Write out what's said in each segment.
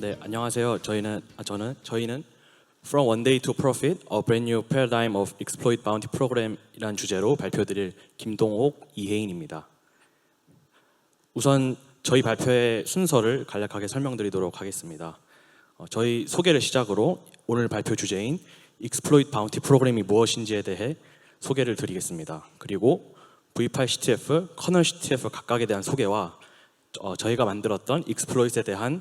네, 안녕하세요. 저희는 From One Day to Profit: A Brand New Paradigm of Exploit Bounty Program이라는 주제로 발표드릴 김동옥, 이혜인입니다. 우선 저희 발표의 순서를 간략하게 설명드리도록 하겠습니다. 저희 소개를 시작으로 오늘 발표 주제인 Exploit Bounty Program이 무엇인지에 대해 소개를 드리겠습니다. 그리고 V8 CTF, 커널 CTF 각각에 대한 소개와 저희가 만들었던 익스플로잇에 대한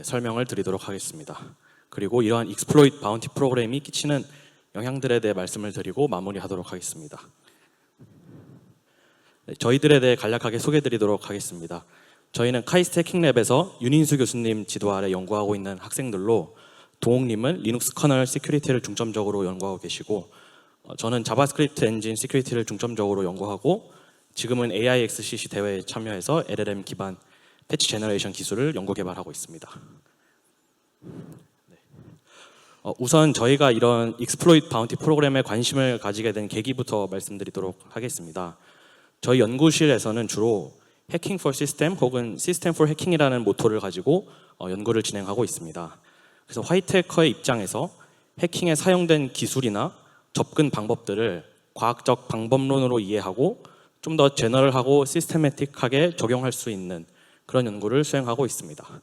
설명을 드리도록 하겠습니다. 그리고 이러한 익스플로잇 바운티 프로그램이 끼치는 영향들에 대해 말씀을 드리고 마무리하도록 하겠습니다. 저희들에 대해 간략하게 소개드리도록 하겠습니다. 저희는 카이스트 해킹랩에서 윤인수 교수님 지도 아래 연구하고 있는 학생들로, 동옥님은 리눅스 커널 시큐리티를 중점적으로 연구하고 계시고, 저는 자바스크립트 엔진 시큐리티를 중점적으로 연구하고 지금은 AIXCC 대회에 참여해서 LLM 기반 패치 제너레이션 기술을 연구 개발하고 있습니다. 우선 저희가 이런 익스플로이트 바운티 프로그램에 관심을 가지게 된 계기부터 말씀드리도록 하겠습니다. 저희 연구실에서는 주로 해킹 for 시스템 혹은 시스템 for 해킹이라는 모토를 가지고 연구를 진행하고 있습니다. 그래서 화이트 해커의 입장에서 해킹에 사용된 기술이나 접근 방법들을 과학적 방법론으로 이해하고 좀 더 제너럴하고 시스테매틱하게 적용할 수 있는 그런 연구를 수행하고 있습니다.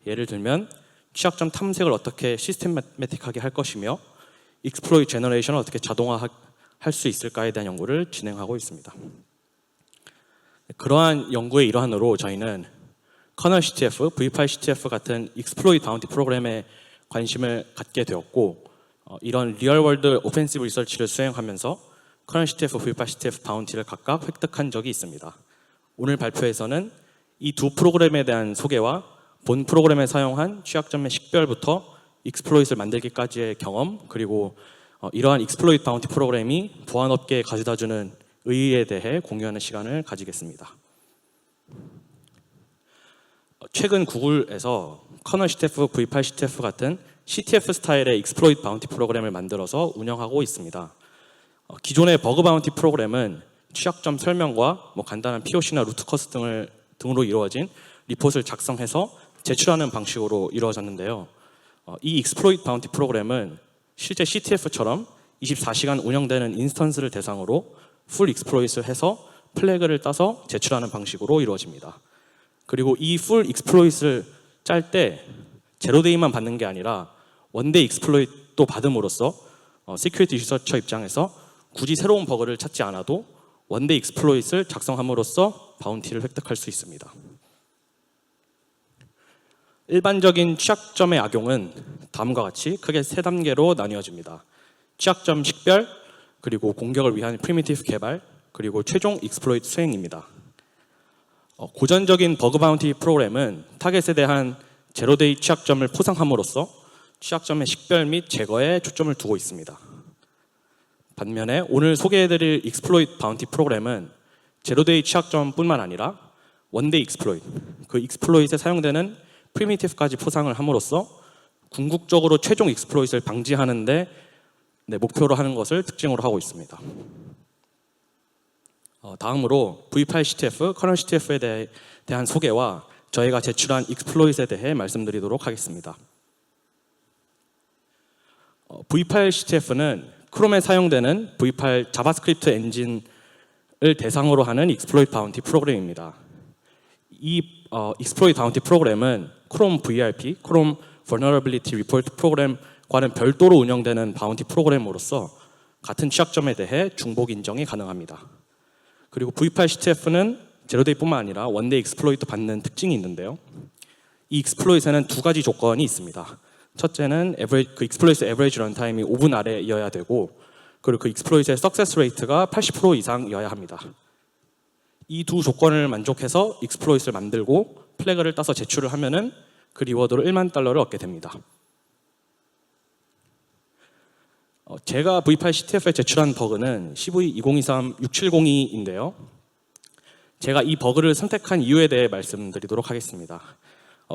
예를 들면 취약점 탐색을 어떻게 시스테매틱하게 할 것이며 익스플로이트 제너레이션을 어떻게 자동화할 수 있을까에 대한 연구를 진행하고 있습니다. 그러한 연구의 일환으로 저희는 커널 CTF, V8 CTF 같은 익스플로이트 바운티 프로그램에 관심을 갖게 되었고, 이런 리얼월드 오펜시브 리서치를 수행하면서 커널 CTF, V8 CTF 바운티를 각각 획득한 적이 있습니다. 오늘 발표에서는 이 두 프로그램에 대한 소개와 본 프로그램에 사용한 취약점의 식별부터 익스플로잇을 만들기까지의 경험, 그리고 이러한 익스플로이트 바운티 프로그램이 보안업계에 가져다주는 의의에 대해 공유하는 시간을 가지겠습니다. 최근 구글에서 커널 CTF, V8 CTF 같은 CTF 스타일의 익스플로이트 바운티 프로그램을 만들어서 운영하고 있습니다. 기존의 버그 바운티 프로그램은 취약점 설명과 간단한 POC나 루트 커스 등으로 이루어진 리포트를 작성해서 제출하는 방식으로 이루어졌는데요. 이 익스플로이트 바운티 프로그램은 실제 CTF처럼 24시간 운영되는 인스턴스를 대상으로 풀 익스플로이트를 해서 플래그를 따서 제출하는 방식으로 이루어집니다. 그리고 이 풀 익스플로이트를 짤 때 제로데이만 받는 게 아니라 원데이 익스플로이트도 받음으로써 시큐리티 리서처 입장에서 굳이 새로운 버그를 찾지 않아도 원데이 익스플로이트를 작성함으로써 바운티를 획득할 수 있습니다. 일반적인 취약점의 악용은 다음과 같이 크게 세 단계로 나뉘어집니다. 취약점 식별, 그리고 공격을 위한 프리미티브 개발, 그리고 최종 익스플로이트 수행입니다. 고전적인 버그 바운티 프로그램은 타겟에 대한 제로데이 취약점을 포상함으로써 취약점의 식별 및 제거에 초점을 두고 있습니다. 반면에 오늘 소개해드릴 익스플로이트 바운티 프로그램은 제로데이 취약점뿐만 아니라 원데이 익스플로이트, 그 익스플로이트에 사용되는 프리미티브까지 포상을 함으로써 궁극적으로 최종 익스플로이트를 방지하는 데 목표로 하는 것을 특징으로 하고 있습니다. 다음으로 V8 CTF, 커널 CTF에 대한 소개와 저희가 제출한 익스플로이트에 대해 말씀드리도록 하겠습니다. V8 CTF는 크롬에 사용되는 V8 자바스크립트 엔진을 대상으로 하는 익스플로이트 바운티 프로그램입니다. 이 익스플로이트 바운티 프로그램은 크롬 VRP, 크롬 Vulnerability Report 프로그램과는 별도로 운영되는 바운티 프로그램으로서 같은 취약점에 대해 중복 인정이 가능합니다. 그리고 V8 CTF는 제로데이뿐만 아니라 원데이 익스플로이트 받는 특징이 있는데요. 이 익스플로이트에는 두 가지 조건이 있습니다. 첫째는 그 익스플로이트 에버리지 런타임이 5분 아래여야 되고, 그리고 그 익스플로이트의 석세스 레이트가 80% 이상이어야 합니다. 이 두 조건을 만족해서 익스플로이트를 만들고 플래그를 따서 제출을 하면은 그 리워드로 $10,000,000를 얻게 됩니다. 제가 V8 CTF에 제출한 버그는 CV2023-6702인데요. 제가 이 버그를 선택한 이유에 대해 말씀드리도록 하겠습니다.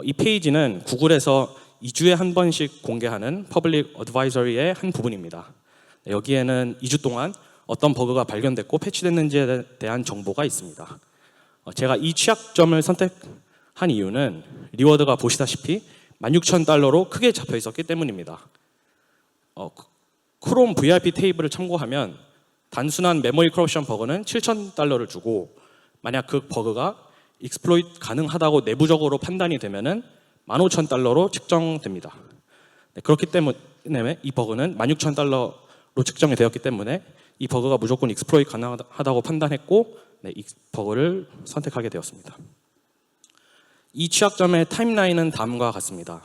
이 페이지는 구글에서 2주에 한 번씩 공개하는 퍼블릭 어드바이저리의 한 부분입니다. 여기에는 2주 동안 어떤 버그가 발견됐고 패치됐는지에 대한 정보가 있습니다. 제가 이 취약점을 선택한 이유는 리워드가 보시다시피 $16,000로 크게 잡혀 있었기 때문입니다. 크롬 VRP 테이블을 참고하면 단순한 메모리 커럽션 버그는 $7,000를 주고 만약 그 버그가 익스플로이트 가능하다고 내부적으로 판단이 되면은 $15,000로 측정됩니다. 네, 그렇기 때문에 이 버그는 $16,000로 측정이 되었기 때문에 이 버그가 무조건 익스플로이트 가능하다고 판단했고 네, 이 버그를 선택하게 되었습니다. 이 취약점의 타임라인은 다음과 같습니다.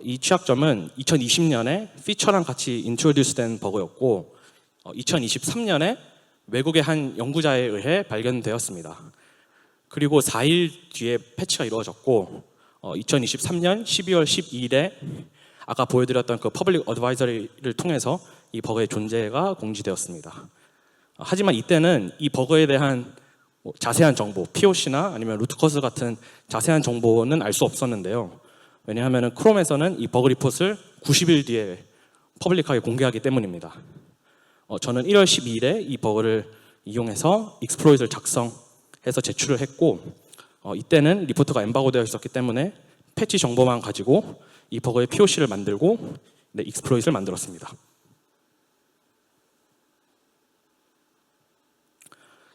이 취약점은 2020년에 피처랑 같이 인트로듀스된 버그였고 2023년에 외국의 한 연구자에 의해 발견되었습니다. 그리고 4일 뒤에 패치가 이루어졌고 2023년 12월 12일에 아까 보여드렸던 그 퍼블릭 어드바이저리를 통해서 이 버그의 존재가 공지되었습니다. 하지만 이때는 이 버그에 대한 자세한 정보, POC나 아니면 루트커스 같은 자세한 정보는 알 수 없었는데요. 왜냐하면 크롬에서는 이 버그 리포트를 90일 뒤에 퍼블릭하게 공개하기 때문입니다. 저는 1월 12일에 이 버그를 이용해서 익스플로이트를 작성해서 제출을 했고 이때는 리포트가 엠바고되어 있었기 때문에 패치 정보만 가지고 이 버그의 POC를 만들고 네, 익스플로이트를 만들었습니다.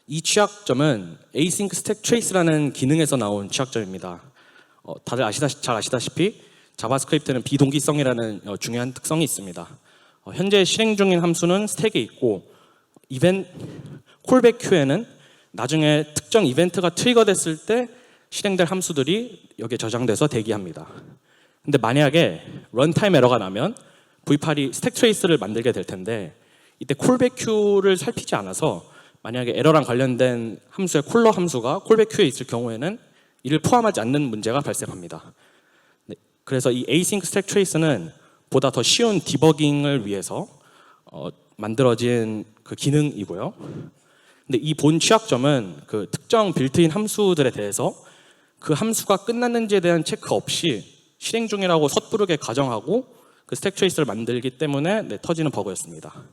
이 취약점은 Async Stack Trace라는 기능에서 나온 취약점입니다. 다들 잘 아시다시피 자바스크립트는 비동기성이라는 중요한 특성이 있습니다. 현재 실행 중인 함수는 스택에 있고 콜백 큐에는 나중에 특정 이벤트가 트리거됐을 때 실행될 함수들이 여기에 저장돼서 대기합니다. 근데 만약에 런타임 에러가 나면 V8이 스택 트레이스를 만들게 될 텐데 이때 콜백 큐를 살피지 않아서 만약에 에러랑 관련된 함수의 콜러 함수가 콜백 큐에 있을 경우에는 이를 포함하지 않는 문제가 발생합니다. 네, 그래서 이 Async Stack Trace는 보다 더 쉬운 디버깅을 위해서 만들어진 그 기능이고요. 근데 이 본 취약점은 그 특정 빌트인 함수들에 대해서 그 함수가 끝났는지에 대한 체크 없이 실행 중이라고 섣부르게 가정하고 그 스택 트레이스를 만들기 때문에 네, 터지는 버그였습니다.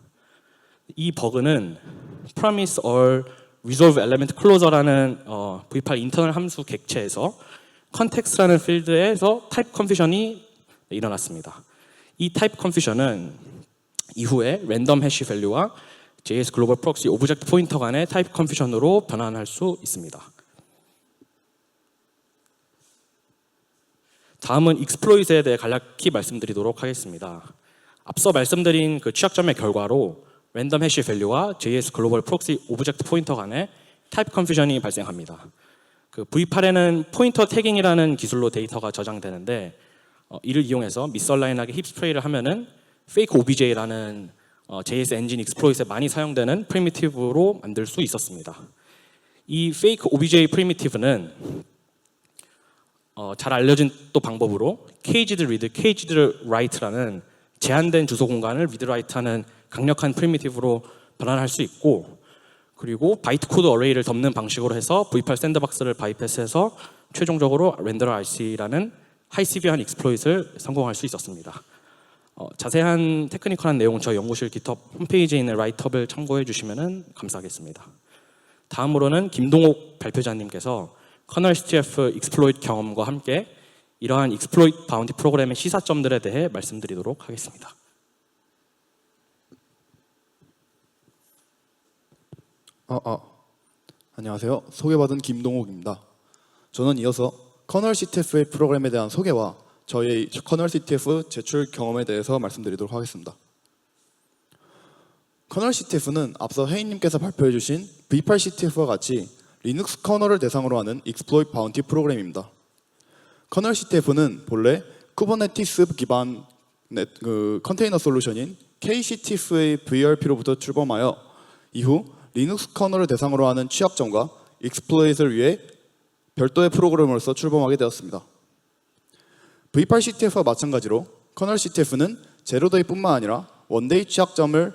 이 버그는 Promise or Resolve Element Closer라는 V8 인터널 함수 객체에서 Context라는 필드에서 타입 컨퓨전이 일어났습니다. 이 타입 컨퓨전은 이후에 랜덤 해시 밸류와 JS 글로벌 프록시 오브젝트 포인터 간의 타입 컨퓨전으로 변환할 수 있습니다. 다음은 익스플로이트에 대해 간략히 말씀드리도록 하겠습니다. 앞서 말씀드린 그 취약점의 결과로 랜덤 해시 밸류와 JS 글로벌 프록시 오브젝트 포인터 간의 타입 컨퓨전이 발생합니다. 그 V8에는 포인터 태깅이라는 기술로 데이터가 저장되는데 이를 이용해서 미스얼라인하게 힙 스프레이를 하면은 fake obj라는 JS 엔진 익스플로이트에 많이 사용되는 프리미티브로 만들 수 있었습니다. 이 fake obj 프리미티브는 잘 알려진 또 방법으로 caged read, caged write라는 제한된 주소 공간을 read write하는 강력한 프리미티브로 변환할 수 있고 그리고 바이트 코드 어레이를 덮는 방식으로 해서 V8 샌드박스를 바이패스해서 최종적으로 렌더러 RC라는 하이시비한 익스플로이트를 성공할 수 있었습니다. 자세한 테크니컬한 내용은 저희 연구실 GitHub 홈페이지에 있는 라이트업을 참고해 주시면 감사하겠습니다. 다음으로는 김동옥 발표자님께서 커널 CTF 익스플로이트 경험과 함께 이러한 익스플로이트 바운티 프로그램의 시사점들에 대해 말씀드리도록 하겠습니다. 안녕하세요. 소개받은 김동욱입니다. 저는 이어서 커널 CTF의 프로그램에 대한 소개와 저희 커널 CTF 제출 경험에 대해서 말씀드리도록 하겠습니다. 커널 CTF는 앞서 혜인님께서 발표해 주신 V8 CTF와 같이 리눅스 커널을 대상으로 하는 익스플로이트 바운티 프로그램입니다. 커널 CTF는 본래 쿠버네티스 기반 컨테이너 솔루션인 KCTF의 VRP로부터 출범하여 이후 리눅스 커널을 대상으로 하는 취약점과 익스플로이트를 위해 별도의 프로그램으로서 출범하게 되었습니다. V8 CTF와 마찬가지로 커널 CTF는 제로데이뿐만 아니라 원데이 취약점을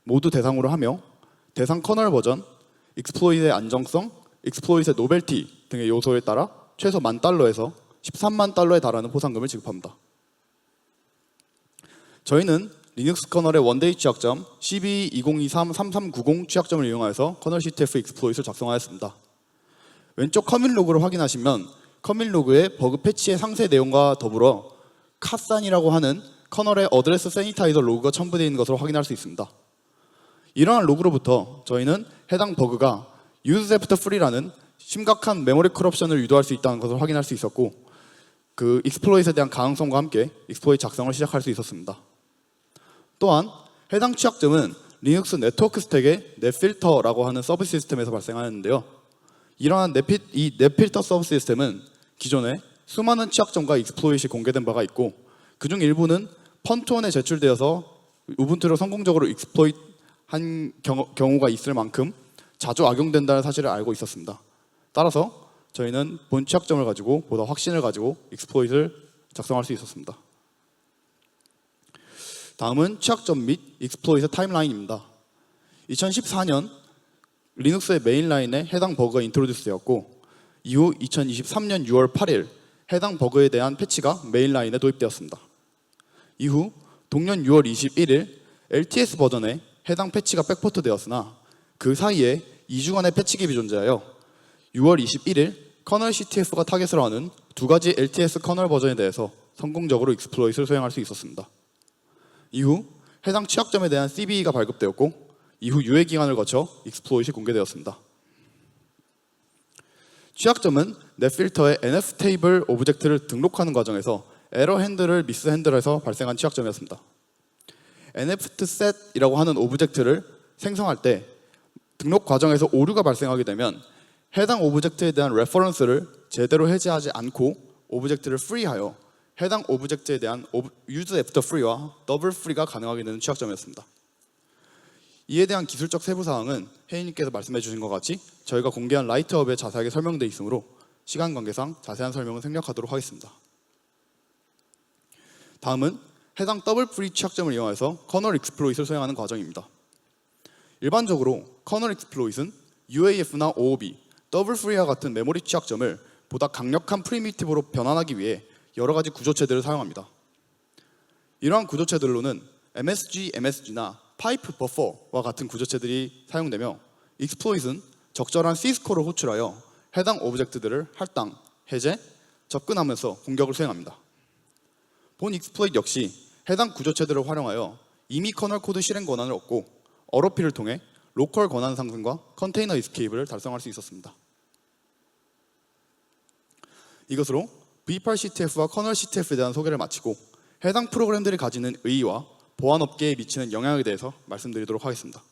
모두 대상으로 하며 대상 커널 버전, 익스플로이트의 안정성, 익스플로이트의 노벨티 등의 요소에 따라 최소 $10,000에서 $130,000에 달하는 보상금을 지급합니다. 저희는 리눅스 커널의 원데이 취약점 CB2023-3390 취약점을 이용하여서 커널 CTF 익스플로이트를 작성하였습니다. 왼쪽 커밋 로그를 확인하시면 커밋 로그의 버그 패치의 상세 내용과 더불어 카산이라고 하는 커널의 어드레스 세니타이저 로그가 첨부되어 있는 것으로 확인할 수 있습니다. 이러한 로그로부터 저희는 해당 버그가 유즈세프트 프리라는 심각한 메모리 커럽션을 유도할 수 있다는 것을 확인할 수 있었고, 그 익스플로잇에 대한 가능성과 함께 익스플로잇 작성을 시작할 수 있었습니다. 또한 해당 취약점은 리눅스 네트워크 스택의 넷필터라고 하는 서브 시스템에서 발생하였는데요. 이러한 넷필터 서브 시스템은 기존에 수많은 취약점과 익스플로잇이 공개된 바가 있고, 그중 일부는 펀투원에 제출되어서 우분투를 성공적으로 익스플로잇한 경우가 있을 만큼 자주 악용된다는 사실을 알고 있었습니다. 따라서 저희는 본 취약점을 가지고 보다 확신을 가지고 익스플로잇을 작성할 수 있었습니다. 다음은 취약점 및 익스플로잇의 타임라인입니다. 2014년 리눅스의 메인라인에 해당 버그가 인트로듀스 되었고, 이후 2023년 6월 8일 해당 버그에 대한 패치가 메인라인에 도입되었습니다. 이후 동년 6월 21일 LTS 버전에 해당 패치가 백포트 되었으나 그 사이에 2주간의 패치 갭이 존재하여 6월 21일 커널 CTF가 타겟으로 하는 두 가지 LTS 커널 버전에 대해서 성공적으로 익스플로잇을 수행할 수 있었습니다. 이후 해당 취약점에 대한 CVE가 발급되었고, 이후 유예 기간을 거쳐 익스플로잇이 공개되었습니다. 취약점은 넷필터의 NF 테이블 오브젝트를 등록하는 과정에서 에러 핸들을 미스 핸들해서 발생한 취약점이었습니다. NF set이라고 하는 오브젝트를 생성할 때 등록 과정에서 오류가 발생하게 되면 해당 오브젝트에 대한 레퍼런스를 제대로 해제하지 않고 오브젝트를 프리하여 해당 오브젝트에 대한 use after free와 더블 프리가 가능하게 되는 취약점이었습니다. 이에 대한 기술적 세부 사항은 혜인님께서 말씀해 주신 것 같이 저희가 공개한 라이트업에 자세하게 설명되어 있으므로 시간 관계상 자세한 설명은 생략하도록 하겠습니다. 다음은 해당 더블 프리 취약점을 이용해서 커널 익스플로잇을 수행하는 과정입니다. 일반적으로 커널 익스플로잇은 UAF나 OOB, 더블 프리와 같은 메모리 취약점을 보다 강력한 프리미티브로 변환하기 위해 여러 가지 구조체들을 사용합니다. 이러한 구조체들로는 MSG, MSG나 파이프 버퍼와 같은 구조체들이 사용되며, 익스플로잇은 적절한 C스코어를 호출하여 해당 오브젝트들을 할당, 해제, 접근하면서 공격을 수행합니다. 본 익스플로잇 역시 해당 구조체들을 활용하여 이미 커널 코드 실행 권한을 얻고 ROP를 통해 로컬 권한 상승과 컨테이너 이스케이프를 달성할 수 있었습니다. 이것으로 V8CTF와 커널 CTF에 대한 소개를 마치고 해당 프로그램들이 가지는 의의와 보안업계에 미치는 영향에 대해서 말씀드리도록 하겠습니다.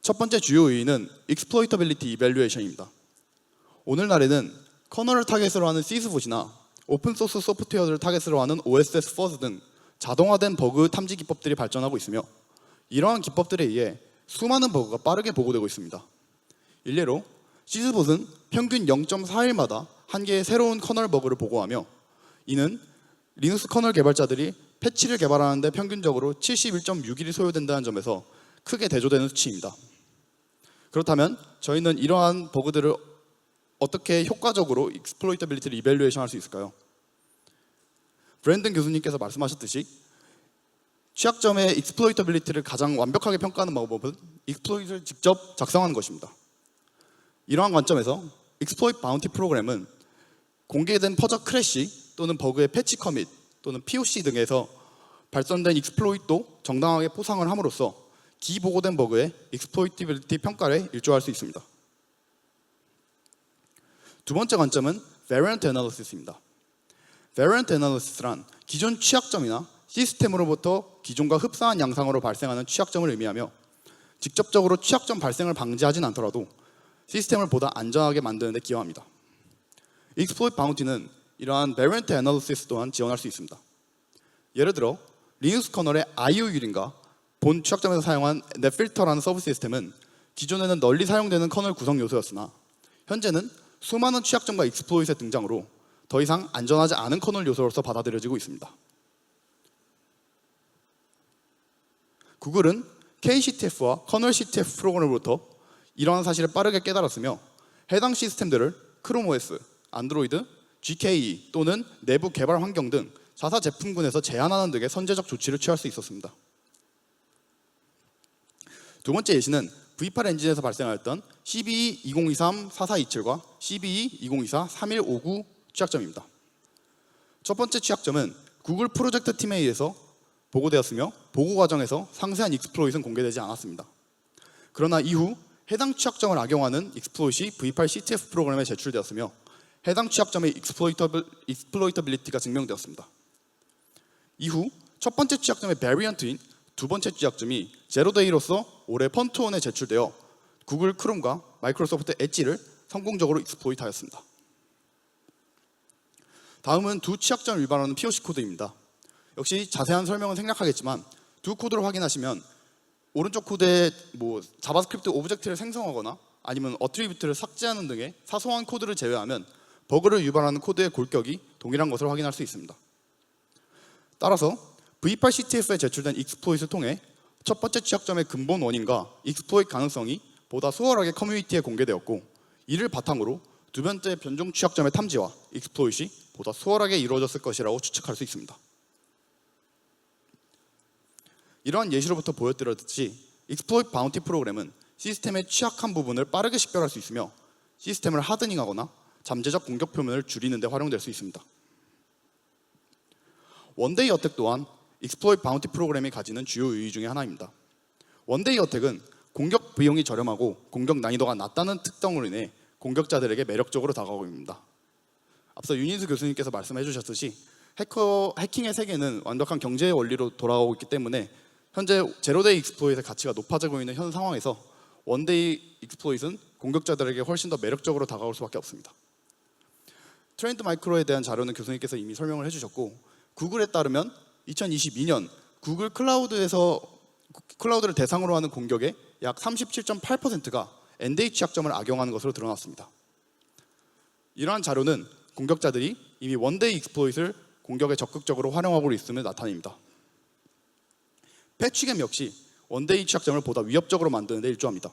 첫 번째 주요 의의는 Exploitability Evaluation입니다. 오늘날에는 커널을 타겟으로 하는 시스봇이나 오픈소스 소프트웨어를 타겟으로 하는 OSS Fuzz 등 자동화된 버그 탐지 기법들이 발전하고 있으며, 이러한 기법들에 의해 수많은 버그가 빠르게 보고되고 있습니다. 일례로 시스봇은 평균 0.4일마다 한 개의 새로운 커널 버그를 보고하며, 이는 리눅스 커널 개발자들이 패치를 개발하는데 평균적으로 71.6일이 소요된다는 점에서 크게 대조되는 수치입니다. 그렇다면 저희는 이러한 버그들을 어떻게 효과적으로 익스플로이터빌리티를 이밸류에이션 할 수 있을까요? 브랜든 교수님께서 말씀하셨듯이 취약점의 익스플로이터빌리티를 가장 완벽하게 평가하는 방법은 익스플로이트를 직접 작성하는 것입니다. 이러한 관점에서 익스플로이트 바운티 프로그램은 공개된 퍼저 크래시 또는 버그의 패치 커밋 또는 POC 등에서 발전된 익스플로이트도 정당하게 포상을 함으로써 기보고된 버그의 익스플로이티빌리티 평가에 일조할 수 있습니다. 두 번째 관점은 Variant Analysis입니다. Variant Analysis란 기존 취약점이나 시스템으로부터 기존과 흡사한 양상으로 발생하는 취약점을 의미하며, 직접적으로 취약점 발생을 방지하진 않더라도 시스템을 보다 안전하게 만드는 데 기여합니다. Exploit Bounty는 이러한 Variant Analysis 또한 지원할 수 있습니다. 예를 들어 리눅스 커널의 IO율인가 본 취약점에서 사용한 넷필터라는 서브 시스템은 기존에는 널리 사용되는 커널 구성 요소였으나 현재는 수많은 취약점과 익스플로잇의 등장으로 더 이상 안전하지 않은 커널 요소로서 받아들여지고 있습니다. 구글은 KCTF와 커널 CTF 프로그램으로부터 이러한 사실을 빠르게 깨달았으며 해당 시스템들을 크롬OS, 안드로이드, GKE 또는 내부 개발 환경 등 자사 제품군에서 제한하는 등의 선제적 조치를 취할 수 있었습니다. 두 번째 예시는 V8 엔진에서 발생하였던 CVE 2023-4427과 CVE 2024-3159 취약점입니다. 첫 번째 취약점은 구글 프로젝트 팀에 의해서 보고되었으며 보고 과정에서 상세한 익스플로잇은 공개되지 않았습니다. 그러나 이후 해당 취약점을 악용하는 익스플로잇이 V8 CTF 프로그램에 제출되었으며 해당 취약점의 익스플로이터빌리티가 증명되었습니다. 이후 첫 번째 취약점의 베리언트인 두 번째 취약점이 제로데이로서 올해 펀트온에 제출되어 구글 크롬과 마이크로소프트 엣지를 성공적으로 익스플로이트하였습니다. 다음은 두 취약점을 위반하는 POC 코드입니다. 역시 자세한 설명은 생략하겠지만 두 코드를 확인하시면 오른쪽 코드에 자바스크립트 오브젝트를 생성하거나 아니면 어트리뷰트를 삭제하는 등의 사소한 코드를 제외하면 버그를 유발하는 코드의 골격이 동일한 것을 확인할 수 있습니다. 따라서 V8 CTF에 제출된 익스플로잇을 통해 첫 번째 취약점의 근본 원인과 익스플로잇 가능성이 보다 수월하게 커뮤니티에 공개되었고, 이를 바탕으로 두 번째 변종 취약점의 탐지와 익스플로잇이 보다 수월하게 이루어졌을 것이라고 추측할 수 있습니다. 이러한 예시로부터 보여드렸듯이 익스플로잇 바운티 프로그램은 시스템의 취약한 부분을 빠르게 식별할 수 있으며 시스템을 하드닝하거나 잠재적 공격 표면을 줄이는 데 활용될 수 있습니다. 원데이 어택 또한 익스플로잇 바운티 프로그램이 가지는 주요 유의 중에 하나입니다. 원데이 어택은 공격 비용이 저렴하고 공격 난이도가 낮다는 특성으로 인해 공격자들에게 매력적으로 다가오고 있습니다. 앞서 윤인수 교수님께서 말씀해 주셨듯이 해킹의 세계는 완벽한 경제의 원리로 돌아가고 있기 때문에 현재 제로데이 익스플로잇의 가치가 높아지고 있는 현 상황에서 원데이 익스플로잇은 공격자들에게 훨씬 더 매력적으로 다가올 수밖에 없습니다. 트렌드 마이크로에 대한 자료는 교수님께서 이미 설명을 해주셨고, 구글에 따르면 2022년 구글 클라우드를 대상으로 하는 공격의 약 37.8%가 NDA 취약점을 악용하는 것으로 드러났습니다. 이러한 자료는 공격자들이 이미 원데이 익스플로잇을 공격에 적극적으로 활용하고 있음을 나타냅니다. 패치겜 역시 원데이 취약점을 보다 위협적으로 만드는 데 일조합니다.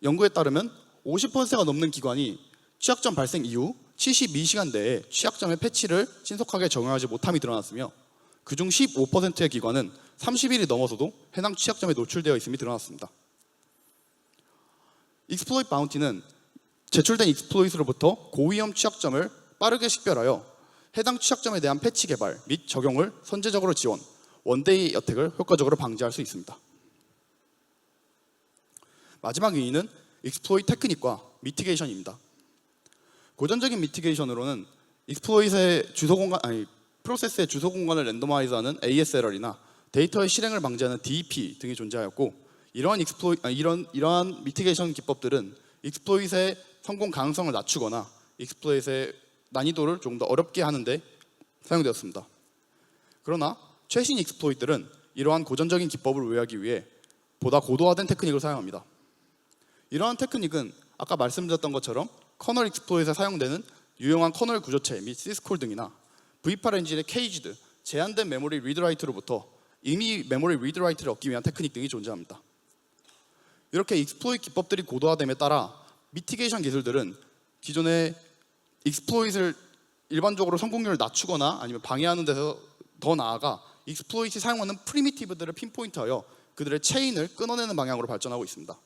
연구에 따르면 50%가 넘는 기관이 취약점 발생 이후 72시간 내에 취약점의 패치를 신속하게 적용하지 못함이 드러났으며, 그중 15%의 기관은 30일이 넘어서도 해당 취약점에 노출되어 있음이 드러났습니다. 익스플로잇 바운티는 제출된 익스플로잇으로부터 고위험 취약점을 빠르게 식별하여 해당 취약점에 대한 패치 개발 및 적용을 선제적으로 지원, 원데이 어택을 효과적으로 방지할 수 있습니다. 마지막 의의는 익스플로잇 테크닉과 미티게이션입니다. 고전적인 미티게이션으로는 익스플로잇의 프로세스의 주소 공간을 랜더마이즈하는 ASLR이나 데이터의 실행을 방지하는 DEP 등이 존재하였고, 이러한 미티게이션 기법들은 익스플로잇의 성공 가능성을 낮추거나 익스플로잇의 난이도를 조금 더 어렵게 하는데 사용되었습니다. 그러나 최신 익스플로잇들은 이러한 고전적인 기법을 우회하기 위해 보다 고도화된 테크닉을 사용합니다. 이러한 테크닉은 아까 말씀드렸던 것처럼 커널 익스플로잇에 사용되는 유용한 커널 구조체 및 시스콜 등이나 V8 엔진의 케이지드, 제한된 메모리 리드라이트로부터 이미 메모리 리드라이트를 얻기 위한 테크닉 등이 존재합니다. 이렇게 익스플로잇 기법들이 고도화됨에 따라 미티게이션 기술들은 기존의 익스플로잇을 일반적으로 성공률을 낮추거나 아니면 방해하는 데서 더 나아가 익스플로잇이 사용하는 프리미티브들을 핀포인트하여 그들의 체인을 끊어내는 방향으로 발전하고 있습니다.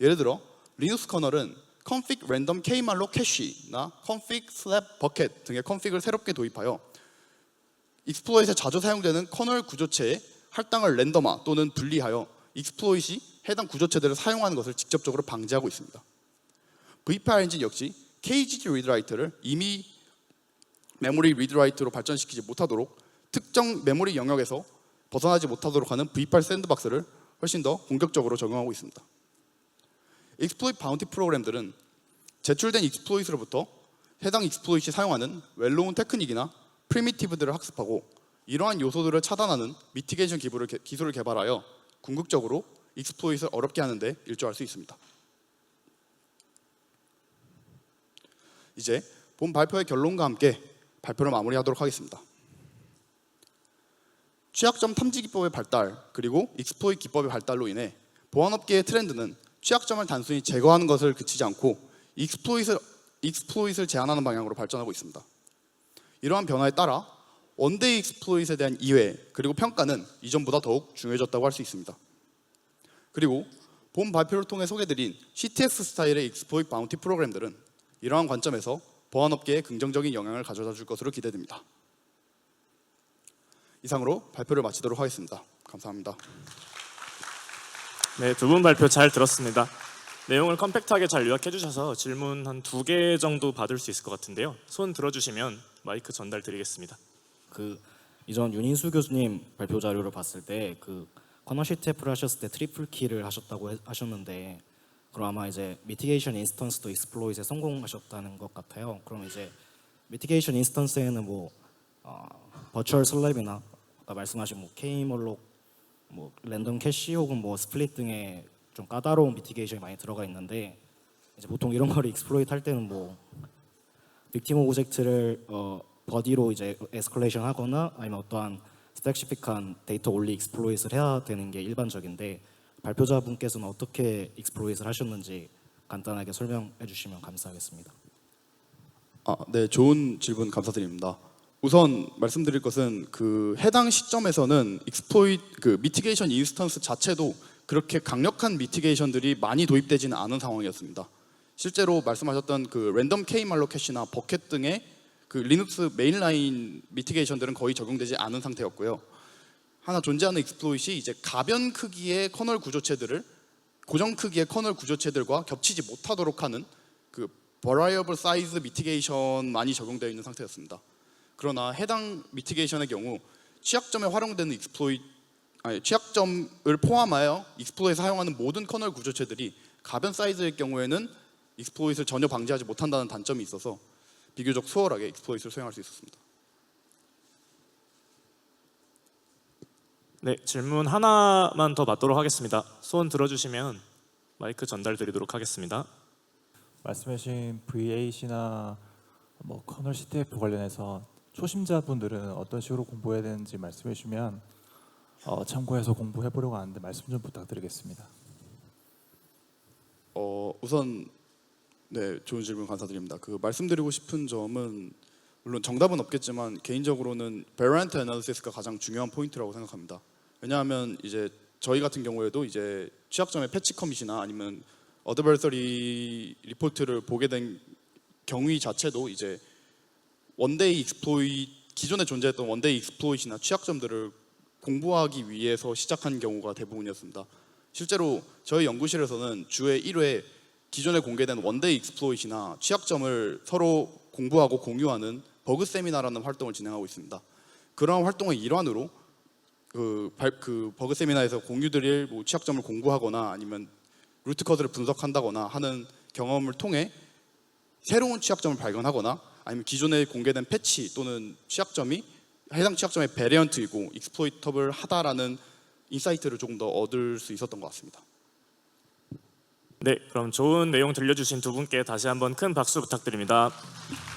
예를 들어 리눅스 커널은 config random kmalloc cache나 config slab bucket 등의 config을 새롭게 도입하여 익스플로잇에 자주 사용되는 커널 구조체의 할당을 랜덤화 또는 분리하여 익스플로잇이 해당 구조체들을 사용하는 것을 직접적으로 방지하고 있습니다. V8 엔진 역시 KGG 리드라이트를 이미 메모리 리드라이트로 발전시키지 못하도록 특정 메모리 영역에서 벗어나지 못하도록 하는 V8 샌드박스를 훨씬 더 공격적으로 적용하고 있습니다. 익스플로잇 바운티 프로그램들은 제출된 익스플로잇으로부터 해당 익스플로잇이 사용하는 웰노운 테크닉이나 프리미티브들을 학습하고 이러한 요소들을 차단하는 미티게이션 기술을 개발하여 궁극적으로 익스플로잇을 어렵게 하는 데 일조할 수 있습니다. 이제 본 발표의 결론과 함께 발표를 마무리하도록 하겠습니다. 취약점 탐지 기법의 발달 그리고 익스플로잇 기법의 발달로 인해 보안업계의 트렌드는 취약점을 단순히 제거하는 것을 그치지 않고 익스플로잇을 제한하는 방향으로 발전하고 있습니다. 이러한 변화에 따라 원데이 익스플로잇에 대한 이해 그리고 평가는 이전보다 더욱 중요해졌다고 할 수 있습니다. 그리고 본 발표를 통해 소개드린 CTF 스타일의 익스플로잇 바운티 프로그램들은 이러한 관점에서 보안업계에 긍정적인 영향을 가져다 줄 것으로 기대됩니다. 이상으로 발표를 마치도록 하겠습니다. 감사합니다. 네, 두 분 발표 잘 들었습니다. 내용을 컴팩트하게 잘 요약해 주셔서 질문 한 2개 정도 받을 수 있을 것 같은데요. 손 들어주시면 마이크 전달 드리겠습니다. 그 이전 윤인수 교수님 발표 자료를 봤을 때 그 커널 CTF를 하셨을 때 트리플 키를 하셨다고 하셨는데 그럼 아마 이제 미티게이션 인스턴스도 익스플로잇에 성공하셨다는 것 같아요. 그럼 이제 미티게이션 인스턴스에는 뭐 버추얼 슬랩이나 아까 말씀하신 뭐 K-몰록, 뭐 랜덤 캐시 혹은 뭐 스플릿 등의 좀 까다로운 미티게이션이 많이 들어가 있는데 이제 보통 이런 거를 익스플로잇 할 때는 뭐 빅팀 오브젝트를 버디로 이제 에스컬레이션 하거나 아니면 어떠한 스택시픽한 데이터 올리 익스플로잇을 해야 되는 게 일반적인데 발표자분께서는 어떻게 익스플로잇을 하셨는지 간단하게 설명해 주시면 감사하겠습니다. 네, 좋은 질문 감사드립니다. 우선 말씀드릴 것은 그 해당 시점에서는 익스플로잇 그 미티게이션 인스턴스 자체도 그렇게 강력한 미티게이션들이 많이 도입되지는 않은 상황이었습니다. 실제로 말씀하셨던 그 랜덤 K 말로 캐시나 버켓 등의 그 리눅스 메인라인 미티게이션들은 거의 적용되지 않은 상태였고요. 하나 존재하는 익스플로잇이 이제 가변 크기의 커널 구조체들을 고정 크기의 커널 구조체들과 겹치지 못하도록 하는 그 variable size 미티게이션만이 적용되어 있는 상태였습니다. 그러나 해당 미티게이션의 경우 취약점에 활용되는 취약점을 포함하여 익스플로잇에 사용하는 모든 커널 구조체들이 가변 사이즈일 경우에는 익스플로잇을 전혀 방지하지 못한다는 단점이 있어서 비교적 수월하게 익스플로잇을 수행할 수 있었습니다. 네, 질문 하나만 더 받도록 하겠습니다. 손 들어주시면 마이크 전달 드리도록 하겠습니다. 말씀해주신 V8이나 뭐 커널 CTF 관련해서 초심자분들은 어떤 식으로 공부해야 되는지 말씀해주시면 참고해서 공부해 보려고 하는데 말씀 좀 부탁드리겠습니다. 우선 네, 좋은 질문 감사드립니다. 그 말씀드리고 싶은 점은 물론 정답은 없겠지만 개인적으로는 베리언트 애널리시스가 가장 중요한 포인트라고 생각합니다. 왜냐하면 이제 저희 같은 경우에도 이제 취약점의 패치 커밋이나 아니면 어드버서리 리포트를 보게 된 경위 자체도 이제 원데이 익스플로잇 기존에 존재했던 원데이 익스플로잇이나 취약점들을 공부하기 위해서 시작한 경우가 대부분이었습니다. 실제로 저희 연구실에서는 주에 1회 기존에 공개된 원데이 익스플로잇이나 취약점을 서로 공부하고 공유하는 버그 세미나라는 활동을 진행하고 있습니다. 그러한 활동의 일환으로 그 버그 세미나에서 공유드릴 뭐 취약점을 공부하거나 아니면 루트 커드를 분석한다거나 하는 경험을 통해 새로운 취약점을 발견하거나 아니면 기존에 공개된 패치 또는 취약점이 해당 취약점의 베리언트이고 익스플로이터블 하다라는 인사이트를 조금 더 얻을 수 있었던 것 같습니다. 네, 그럼 좋은 내용 들려주신 두 분께 다시 한번 큰 박수 부탁드립니다.